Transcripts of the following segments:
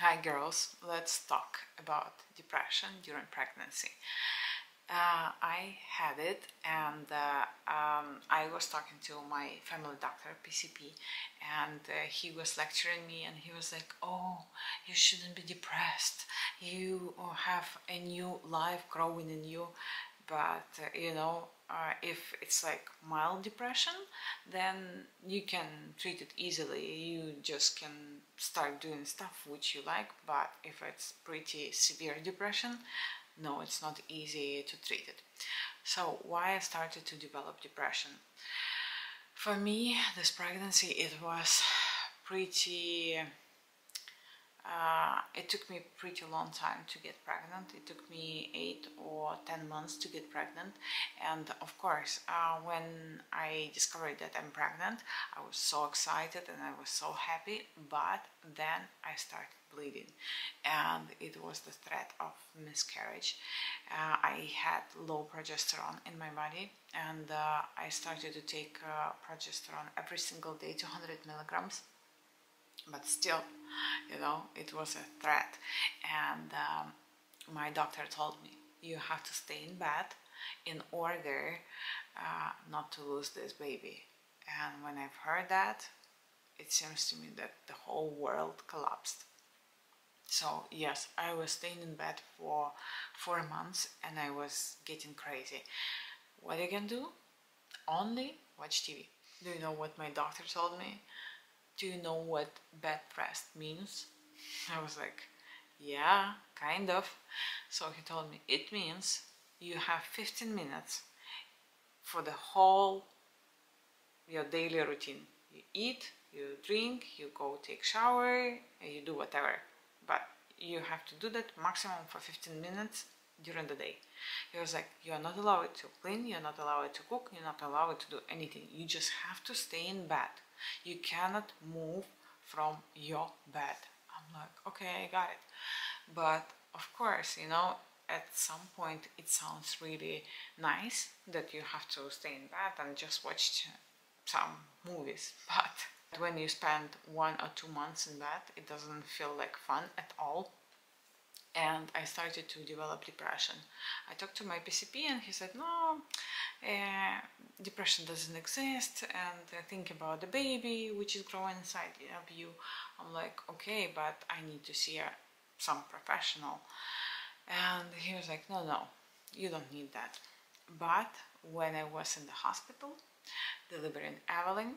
Hi girls, let's talk about depression during pregnancy. I had it, and I was talking to my family doctor, PCP, and he was lecturing me, and he was like, "Oh, you shouldn't be depressed. You have a new life growing in you." But if it's like mild depression, then you can treat it easily. You just can start doing stuff which you like. But if it's pretty severe depression, no, it's not easy to treat it. So why I started to develop depression? For me, this pregnancy, it was pretty it took me a pretty long time to get pregnant. It took me 8 or 10 months to get pregnant. And of course, when I discovered that I'm pregnant, I was so excited and I was so happy. But then I started bleeding, and it was the threat of miscarriage. I had low progesterone in my body, and I started to take progesterone every single day, 200 milligrams. But still, it was a threat. And my doctor told me, you have to stay in bed in order not to lose this baby. And when I've heard that, it seems to me that the whole world collapsed. So yes, I was staying in bed for 4 months, and I was getting crazy. What I can do? Only watch TV. Do you know what my doctor told me? Do you know what bed rest means? I was like, yeah, kind of. So he told me, it means you have 15 minutes for the whole your daily routine. You eat, you drink, you go take shower, you do whatever. But you have to do that maximum for 15 minutes during the day. He was like, you are not allowed to clean, you're not allowed to cook, you're not allowed to do anything. You just have to stay in bed. You cannot move from your bed. I'm like, okay, I got it. But of course, at some point it sounds really nice that you have to stay in bed and just watch some movies. But when you spend 1 or 2 months in bed, it doesn't feel like fun at all. And I started to develop depression. I talked to my PCP, and he said, no, depression doesn't exist, and think about the baby which is growing inside of you. I'm like, okay, but I need to see some professional. And he was like, no, you don't need that. But when I was in the hospital delivering Evelyn,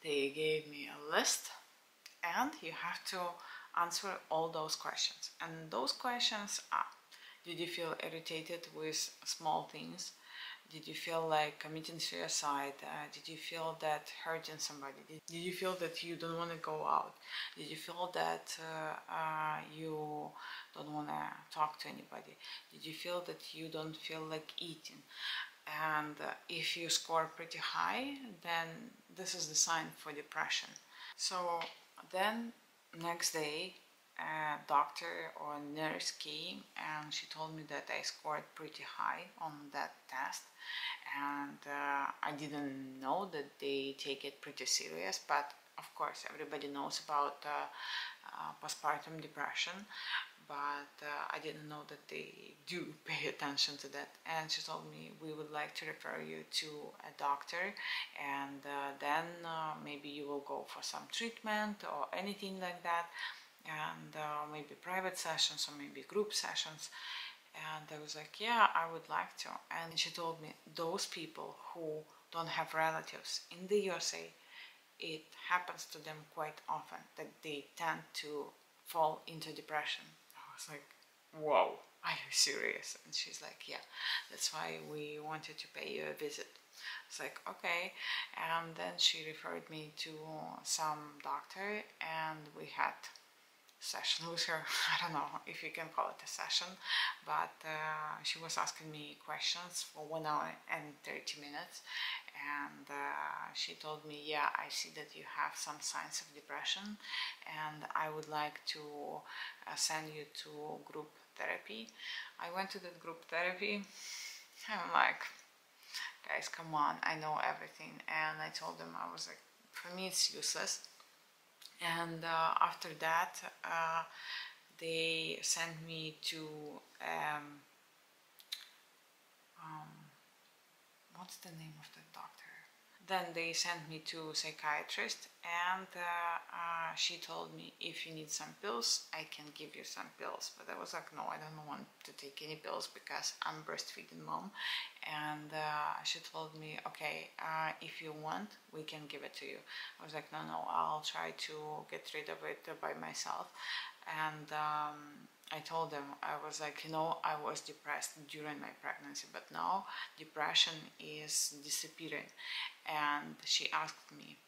they gave me a list, and you have to answer all those questions. And those questions are: did you feel irritated with small things? Did you feel like committing suicide? Did you feel that hurting somebody? Did you feel that you don't want to go out? Did you feel that you don't want to talk to anybody? Did you feel that you don't feel like eating? And if you score pretty high, then this is the sign for depression. So then next day, a doctor or nurse came, and she told me that I scored pretty high on that test. And I didn't know that they take it pretty serious, but of course everybody knows about postpartum depression. But I didn't know that they do pay attention to that. And she told me, we would like to refer you to a doctor, and then maybe you will go for some treatment or anything like that, and maybe private sessions or maybe group sessions. And I was like, yeah, I would like to. And she told me, those people who don't have relatives in the USA, it happens to them quite often that they tend to fall into depression. I was like, whoa, are you serious? And she's like, yeah, that's why we wanted to pay you a visit. It's like, okay. And then she referred me to some doctor, and we had session with her. I don't know if you can call it a session, but she was asking me questions for 1 hour and 30 minutes. And she told me, yeah, I see that you have some signs of depression, and I would like to send you to group therapy. I went to the group therapy. I'm like, guys, come on, I know everything. And I told them, I was like, for me it's useless. And after that, they sent me to what's the name of the doctor? Then they sent me to a psychiatrist, and she told me, if you need some pills, I can give you some pills. But I was like, no, I don't want to take any pills because I'm breastfeeding mom. And she told me, okay, if you want, we can give it to you. I was like, no, I'll try to get rid of it by myself. And I told them, I was like, I was depressed during my pregnancy, but now depression is disappearing. And she asked me,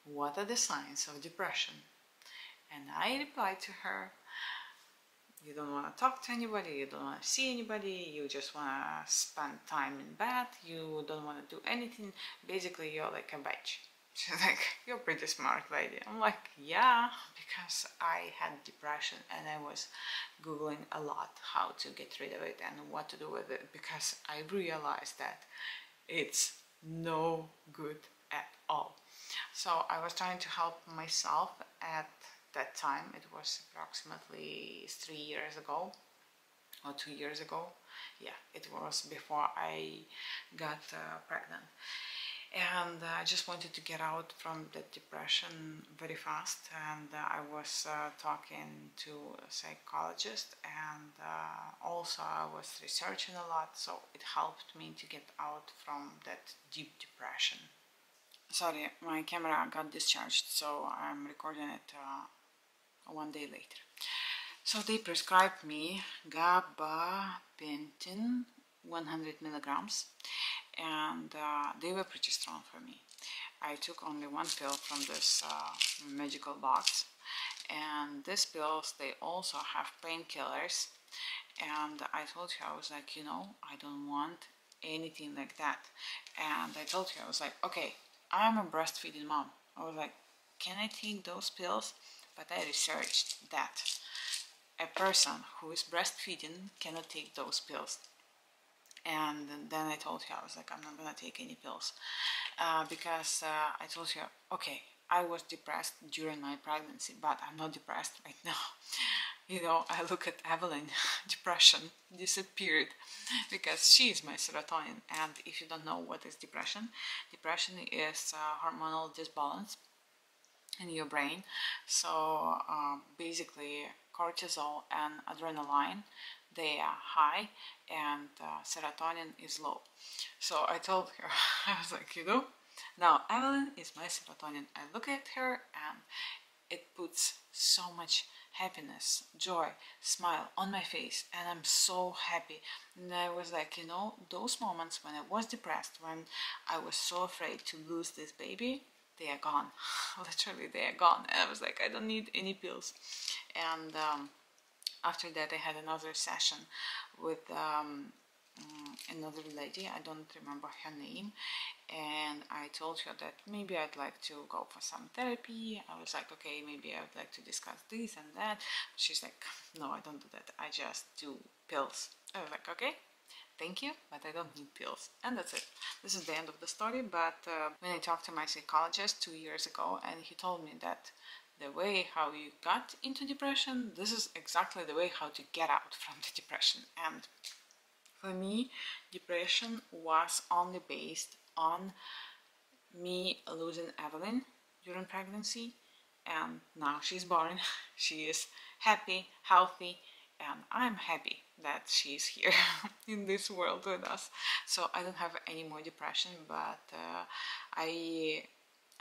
what are the signs of depression? And I replied to her, you don't want to talk to anybody, you don't want to see anybody, you just want to spend time in bed, you don't want to do anything. Basically, you're like a bitch. She's like, you're a pretty smart lady. I'm like, yeah, because I had depression and I was Googling a lot how to get rid of it and what to do with it, because I realized that it's no good at all. So I was trying to help myself at that time. It was approximately 3 years ago or 2 years ago. Yeah, it was before I got pregnant. And I just wanted to get out from that depression very fast, and I was talking to a psychologist, and also I was researching a lot, so it helped me to get out from that deep depression. Sorry, my camera got discharged, so I'm recording it 1 day later. So they prescribed me gabapentin 100 milligrams, and they were pretty strong for me. I took only one pill from this magical box, and these pills, they also have painkillers. And I told her, I was like, I don't want anything like that. And I told her, I was like, okay, I'm a breastfeeding mom. I was like, can I take those pills? But I researched that a person who is breastfeeding cannot take those pills. And then I told her, I was like, I'm not gonna take any pills, because I told her, okay, I was depressed during my pregnancy, but I'm not depressed right now. I look at Evelyn, depression disappeared because she is my serotonin. And if you don't know what is depression is hormonal disbalance in your brain. So basically cortisol and adrenaline, they are high, and serotonin is low. So I told her, I was like, now Evelyn is my serotonin. I look at her and it puts so much happiness, joy, smile on my face, and I'm so happy. And I was like, those moments when I was depressed, when I was so afraid to lose this baby, they are gone. Literally, they are gone. And I was like, I don't need any pills. And after that, I had another session with another lady. I don't remember her name, and I told her that maybe I'd like to go for some therapy. I was like, okay, maybe I would like to discuss this and that. She's like, no, I don't do that, I just do pills. I was like, okay, thank you, but I don't need pills. And that's it. This is the end of the story. But when I talked to my psychologist 2 years ago, and he told me that the way how you got into depression, this is exactly the way how to get out from the depression. And for me, depression was only based on me losing Evelyn during pregnancy, and now she's born. She is happy, healthy, and I'm happy that she's here in this world with us. So I don't have any more depression, but I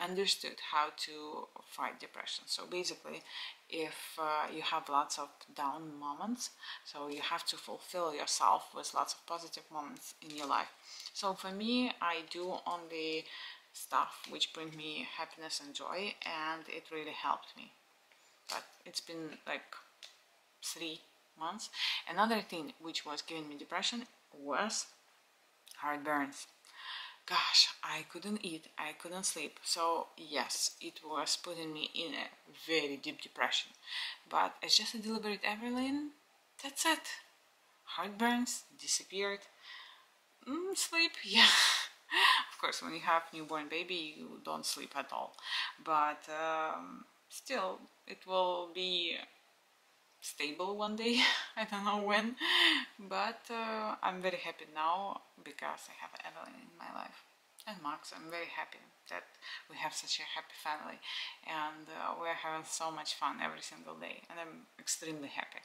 understood how to fight depression. So basically, if you have lots of down moments, so you have to fulfill yourself with lots of positive moments in your life. So for me, I do only stuff which bring me happiness and joy, and it really helped me. But it's been like 3 months. Another thing which was giving me depression was heartburns. Gosh, I couldn't eat, I couldn't sleep. So yes, it was putting me in a very deep depression. But I just delivered Evelyn. That's it. Heartburns disappeared. Sleep, yeah. Of course, when you have newborn baby, you don't sleep at all. But Still, it will be stable one day. I don't know when, but I'm very happy now because I have Evelyn in my life. And Max, I'm very happy that we have such a happy family, and we're having so much fun every single day, and I'm extremely happy.